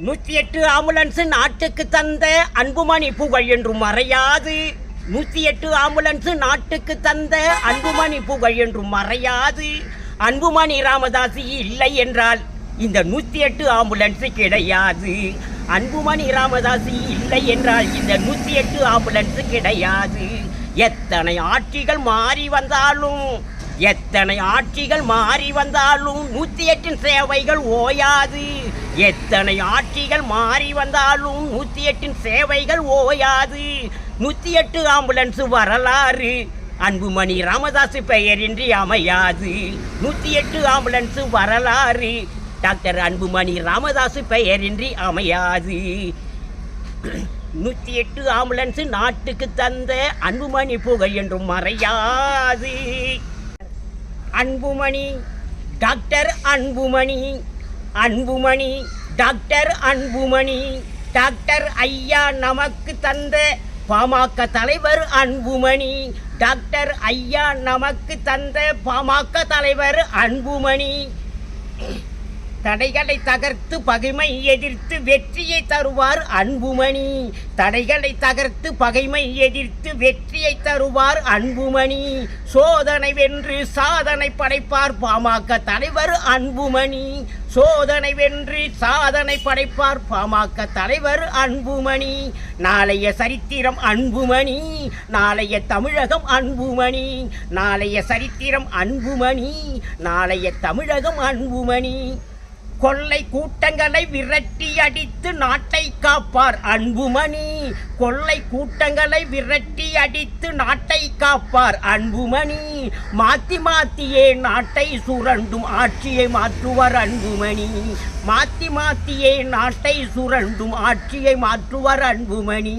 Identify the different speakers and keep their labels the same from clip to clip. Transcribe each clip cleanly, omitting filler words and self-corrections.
Speaker 1: 108 ambulance நாட்டுக்கு தந்த அன்புமணி புகழ் என்றும் மறையாது. 108 ஆம்புலன்ஸ் நாட்டுக்கு தந்த அன்புமணி புகழ் என்றும் மறையாது. அன்புமணி ராமதாஸ் இல்லை என்றால் இந்த 108 ஆம்புலன்ஸ் கிடையாது. அன்புமணி ராமதாஸ் இல்லை என்றால் இந்த 108 ஆம்புலன்ஸ் கிடையாது. எத்தனை ஆட்சிகள் மாறி வந்தாலும் 108 சேவைகள் ஓயாது. எத்தனை ஆட்சிகள் மாறி வந்தாலும் 108 சேவைகள் ஓயாது. 108 ஆம்புலன்ஸ் வரலாறு அன்புமணி ராமதாஸ் பெயரின்றி அமையாது. 108 ஆம்புலன்ஸ் வரலாறு டாக்டர் அன்புமணி ராமதாஸ் பெயரின்றி அமையாது. 108 ஆம்புலன்ஸ் நாட்டுக்கு தந்த அன்புமணி புகழ் என்றும் மறையாது. Anbumani doctor Anbumani doctor Anbumani doctor ஐயா நமக்கு தந்த பாமக தலைவர் அன்புமணி. டாக்டர் ஐயா நமக்கு தந்த பாமக தலைவர் அன்புமணி. தடைகளை தகர்த்து பகைமை எதிர்த்து வெற்றியை தருவார் அன்புமணி. தடைகளை தகர்த்து பகைமை எதிர்த்து வெற்றியை தருவார் அன்புமணி. சோதனை வென்று சாதனை படைப்பார் பாமக தலைவர் அன்புமணி. சோதனை வென்று சாதனை படைப்பார் பாமக தலைவர் அன்புமணி. நாளைய சரித்திரம் அன்புமணி, நாளைய தமிழகம் அன்புமணி. நாளைய சரித்திரம் அன்புமணி, நாளைய தமிழகம் அன்புமணி. கொள்ளை கூட்டங்களை விரட்டி அடித்து நாட்டை காப்பார் அன்புமணி. கொள்ளை கூட்டங்களை விரட்டி அடித்து நாட்டை காப்பார் அன்புமணி. மாத்தி மாத்தியே நாட்டை சுரண்டும் ஆட்சியை மாற்றுவார் அன்புமணி. மாத்தி மாத்தியே நாட்டை சுரண்டும் ஆட்சியை மாற்றுவார் அன்புமணி.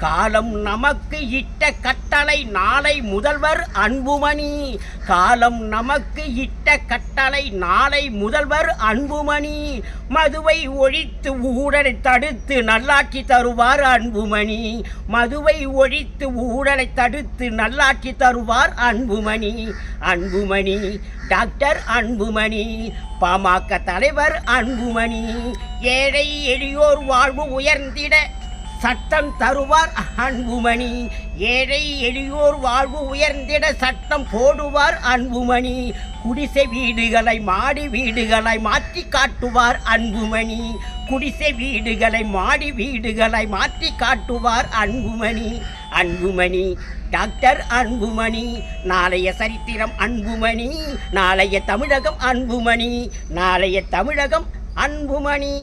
Speaker 1: காலம் நமக்கு இட்ட கட்டளை நாளை முதல்வர் அன்புமணி. காலம் நமக்கு இட்ட கட்டளை நாளை முதல்வர் அன்புமணி. மதுவை ஒழித்து ஊழலை தடுத்து நல்லாட்சி தருவார் அன்புமணி. மதுவை ஒழித்து ஊழலை தடுத்து நல்லாட்சி தருவார் அன்புமணி. அன்புமணி டாக்டர் அன்புமணி பாமக தலைவர் அன்புமணி. ஏழை எளியோர் வாழ்வு உயர்ந்திட சட்டம் தருவார் அன்புமணி. ஏழை எளியோர் வாழ்வு உயர்ந்திட சட்டம் போடுவார் அன்புமணி. குடிசை வீடுகளை மாடி வீடுகளை மாற்றி காட்டுவார் அன்புமணி. குடிசை வீடுகளை மாடி வீடுகளை மாற்றி காட்டுவார் அன்புமணி. அன்புமணி டாக்டர் அன்புமணி. நாளைய சரித்திரம் அன்புமணி, நாளைய தமிழகம் அன்புமணி. நாளைய தமிழகம் அன்புமணி.